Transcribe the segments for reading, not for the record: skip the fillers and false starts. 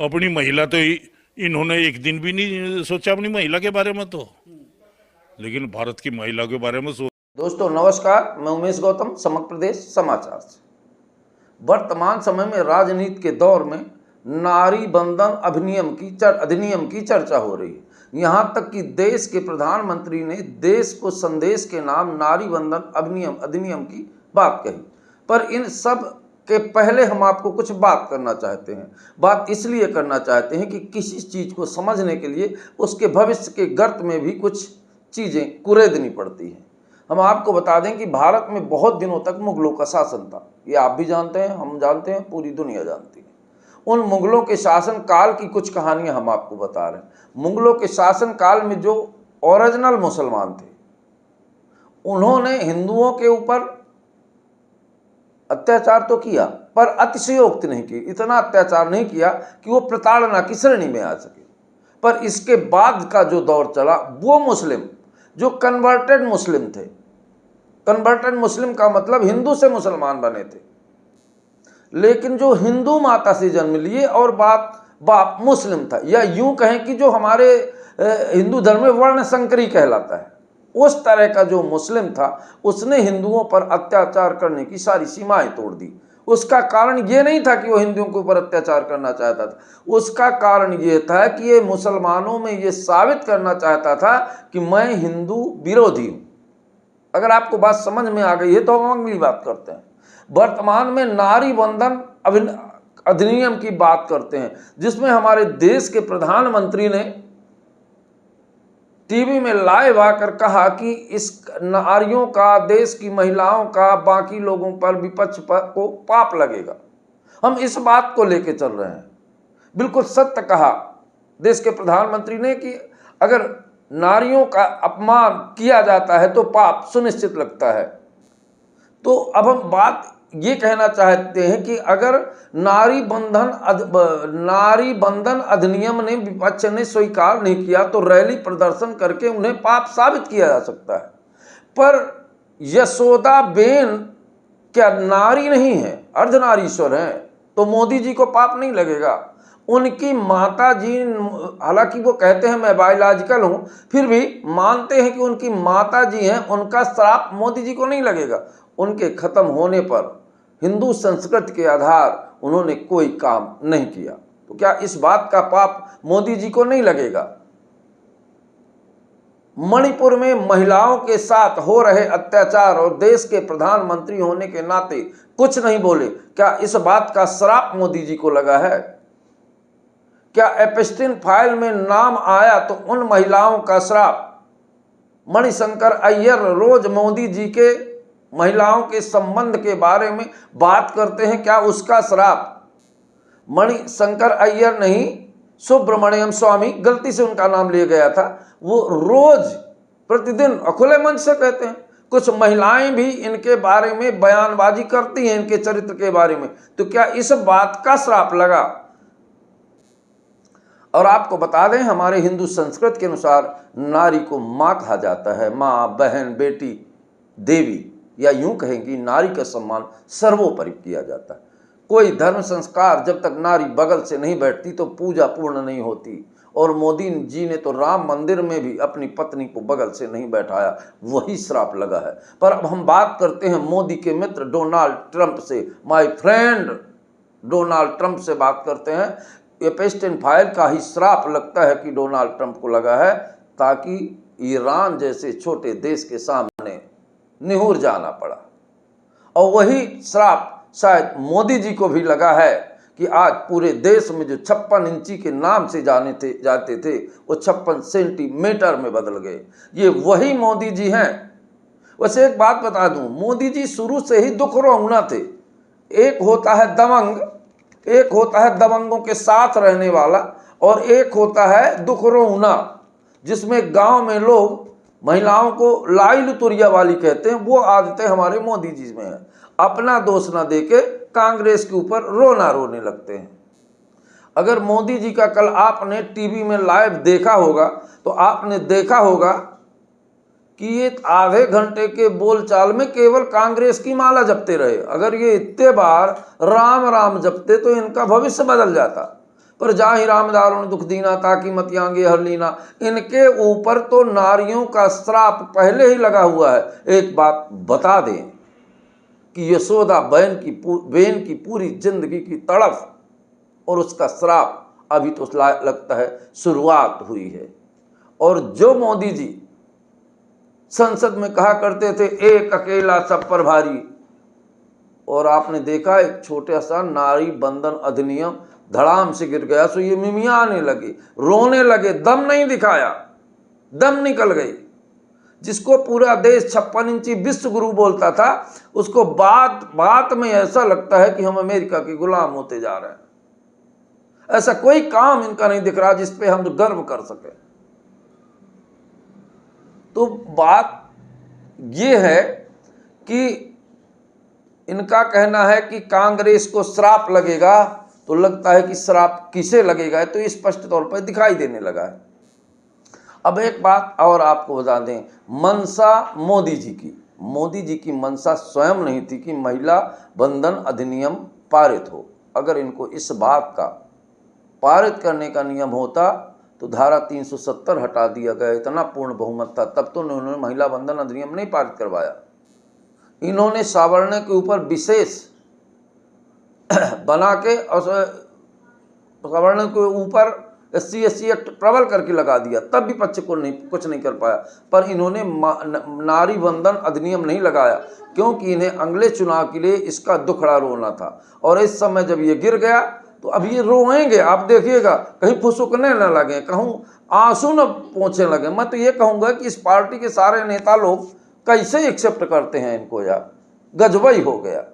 अपनी महिला तो इन्होंने एक दिन भी नहीं सोचा अपनी महिला के बारे में, तो लेकिन भारत की महिला के बारे में दोस्तों नमस्कार, मैं उमेश गौतम, समग्र प्रदेश समाचार से। वर्तमान समय में राजनीति के दौर में नारी बंधन अधिनियम की चर्चा हो रही है। यहाँ तक कि देश के प्रधानमंत्री ने देश को संदेश के नाम नारी बंधन अधिनियम की बात कही। पर इन सब के पहले हम आपको कुछ बात करना चाहते हैं। बात इसलिए करना चाहते हैं कि किसी चीज़ को समझने के लिए उसके भविष्य के गर्त में भी कुछ चीज़ें कुरेदनी पड़ती हैं। हम आपको बता दें कि भारत में बहुत दिनों तक मुगलों का शासन था। ये आप भी जानते हैं, हम जानते हैं, पूरी दुनिया जानती है। उन मुगलों के शासन काल की कुछ कहानियां हम आपको बता रहे हैं। मुगलों के शासन काल में जो ओरिजिनल मुसलमान थे, उन्होंने हिंदुओं के ऊपर अत्याचार तो किया, पर अतिशयोक्ति नहीं की। इतना अत्याचार नहीं किया कि वो प्रताड़ना की श्रेणी में आ सके। पर इसके बाद का जो दौर चला, वो मुस्लिम जो कन्वर्टेड मुस्लिम थे, कन्वर्टेड मुस्लिम का मतलब हिंदू से मुसलमान बने थे, लेकिन जो हिंदू माता से जन्म लिए और बाप मुस्लिम था, या यूं कहें कि जो हमारे हिंदू धर्म में वर्ण संकरी कहलाता है, उस तरह का जो मुस्लिम था, उसने हिंदुओं पर अत्याचार करने की सारी सीमाएं तोड़ दी। उसका कारण ये नहीं था कि वो हिंदुओं के ऊपर अत्याचार करना चाहता था, उसका कारण ये था कि ये मुसलमानों में ये साबित करना चाहता था कि मैं हिंदू विरोधी हूं। अगर आपको बात समझ में आ गई है तो हम अगली बात करते हैं। वर्तमान में नारी बंधन अधिनियम की बात करते हैं, जिसमें हमारे देश के प्रधानमंत्री ने टीवी में लाइव आकर कहा कि इस नारियों का, देश की महिलाओं का, बाकी लोगों पर, विपक्ष पर को पाप लगेगा। हम इस बात को लेके चल रहे हैं। बिल्कुल सत्य कहा देश के प्रधानमंत्री ने कि अगर नारियों का अपमान किया जाता है तो पाप सुनिश्चित लगता है। तो अब हम बात ये कहना चाहते हैं कि अगर नारी बंधन अधिनियम ने विपक्ष ने स्वीकार नहीं किया तो रैली प्रदर्शन करके उन्हें पाप साबित किया जा सकता है। पर यशोदाबेन क्या नारी नहीं है, अर्धनारीश्वर हैं, तो मोदी जी को पाप नहीं लगेगा? उनकी माता जी, हालांकि वो कहते हैं मैं बायोलॉजिकल हूं, फिर भी मानते हैं कि उनकी माता जी हैं, उनका श्राप मोदी जी को नहीं लगेगा। उनके खत्म होने पर हिंदू संस्कृति के आधार उन्होंने कोई काम नहीं किया, तो क्या इस बात का पाप मोदी जी को नहीं लगेगा? मणिपुर में महिलाओं के साथ हो रहे अत्याचार और देश के प्रधानमंत्री होने के नाते कुछ नहीं बोले, क्या इस बात का श्राप मोदी जी को लगा है? क्या एप्स्टीन फाइल में नाम आया तो उन महिलाओं का श्राप? मणिशंकर अय्यर रोज मोदी जी के महिलाओं के संबंध के बारे में बात करते हैं, क्या उसका श्राप? मणिशंकर अय्यर नहीं, सुब्रमण्यम स्वामी, गलती से उनका नाम लिया गया था, वो रोज प्रतिदिन खुले मंच से कहते हैं। कुछ महिलाएं भी इनके बारे में बयानबाजी करती हैं, इनके चरित्र के बारे में, तो क्या इस बात का श्राप लगा? और आपको बता दें, हमारे हिंदू संस्कृति के अनुसार नारी को माँ कहा जाता है। माँ, बहन, बेटी, देवी, या यूं कहें कि नारी का सम्मान सर्वोपरि किया जाता है। कोई धर्म संस्कार जब तक नारी बगल से नहीं बैठती तो पूजा पूर्ण नहीं होती। और मोदी जी ने तो राम मंदिर में भी अपनी पत्नी को बगल से नहीं बैठाया, वही श्राप लगा है। पर अब हम बात करते हैं मोदी के मित्र डोनाल्ड ट्रंप से। माय फ्रेंड डोनाल्ड ट्रंप से बात करते हैं। एप्स्टीन फाइल का ही श्राप लगता है कि डोनाल्ड ट्रंप को लगा है, ताकि ईरान जैसे छोटे देश के सामने निहुर जाना पड़ा। और वही श्राप शायद मोदी जी को भी लगा है कि आज पूरे देश में जो 56 इंची के नाम से जाते थे, वो 56 सेंटीमीटर में बदल गए। ये वही मोदी जी हैं। वैसे एक बात बता दूं, मोदी जी शुरू से ही दुख रोंगना थे। एक होता है दबंग, एक होता है दबंगों के साथ रहने वाला, और एक होता है दुख रोंगना, जिसमें गांव में लोग महिलाओं को लाई लुतुरिया वाली कहते हैं। वो आदतें हमारे मोदी जी में है। अपना दोष ना देके कांग्रेस के ऊपर रोने लगते हैं। अगर मोदी जी का कल आपने टीवी में लाइव देखा होगा तो आपने देखा होगा कि ये आधे घंटे के बोलचाल में केवल कांग्रेस की माला जपते रहे। अगर ये इतने बार राम राम जपते तो इनका भविष्य बदल जाता। पर जाहि राम दारुण दुख दीना, ताकि मत आंगे हर लीना। इनके ऊपर तो नारियों का श्राप पहले ही लगा हुआ है। एक बात बता दें कि यशोदा बेन की पूरी जिंदगी की तड़फ और उसका श्राप अभी तो लगता है शुरुआत हुई है। और जो मोदी जी संसद में कहा करते थे एक अकेला सब पर भारी, और आपने देखा एक छोटा सा नारी बंधन अधिनियम धड़ाम से गिर गया, सो ये मिमियाने लगे, रोने लगे, दम नहीं दिखाया, दम निकल गई। जिसको पूरा देश 56 इंची विश्व गुरु बोलता था, उसको बात बात में ऐसा लगता है कि हम अमेरिका के गुलाम होते जा रहे हैं। ऐसा कोई काम इनका नहीं दिख रहा जिस पे हम गर्व कर सके। तो बात ये है कि इनका कहना है कि कांग्रेस को श्राप लगेगा, तो लगता है कि श्राप किसे लगेगा तो ये स्पष्ट तौर पर दिखाई देने लगा है। अब एक बात और आपको बता दें, मंशा मोदी जी की मंशा स्वयं नहीं थी कि महिला बंधन अधिनियम पारित हो। अगर इनको इस बात का पारित करने का नियम होता तो धारा 370 हटा दिया गया, इतना पूर्ण बहुमत था, तब तो उन्होंने महिला बंधन अधिनियम नहीं पारित करवाया। इन्होंने सवर्ण के ऊपर विशेष बना के और सवर्ण के ऊपर SC एक्ट प्रबल करके लगा दिया, तब भी पक्ष को कुछ नहीं कर पाया। पर इन्होंने नारी बंधन अधिनियम नहीं लगाया क्योंकि इन्हें अगले चुनाव के लिए इसका दुखड़ा रोना था। और इस समय जब ये गिर गया तो अब ये रोएंगे, आप देखिएगा, कहीं फुसुकने न लगे, कहूँ आंसू न पोंछने लगे। मैं तो ये कहूँगा कि इस पार्टी के सारे नेता लोग कैसे एक्सेप्ट करते हैं इनको यार, गजबई हो गया।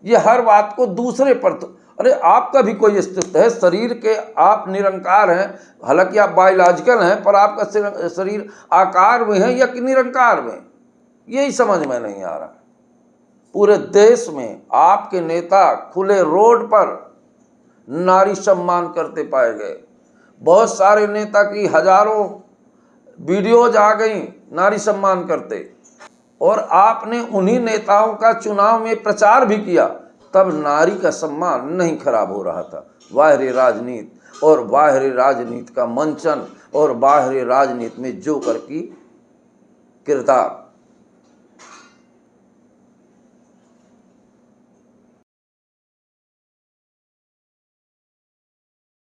ये हर बात को दूसरे पर अरे आपका भी कोई अस्तित्व है, शरीर के आप निरंकार हैं, हालांकि आप बायोलॉजिकल हैं, पर आपका शरीर आकार में है या कि निरंकार में, यही समझ में नहीं आ रहा। पूरे देश में आपके नेता खुले रोड पर नारी सम्मान करते पाए गए। बहुत सारे नेता की हजारों वीडियोज आ गई नारी सम्मान करते, और आपने उन्हीं नेताओं का चुनाव में प्रचार भी किया, तब नारी का सम्मान नहीं खराब हो रहा था। बाहरी राजनीति और बाहरी राजनीति का मंचन और बाहरी राजनीति में जोकर की किरदार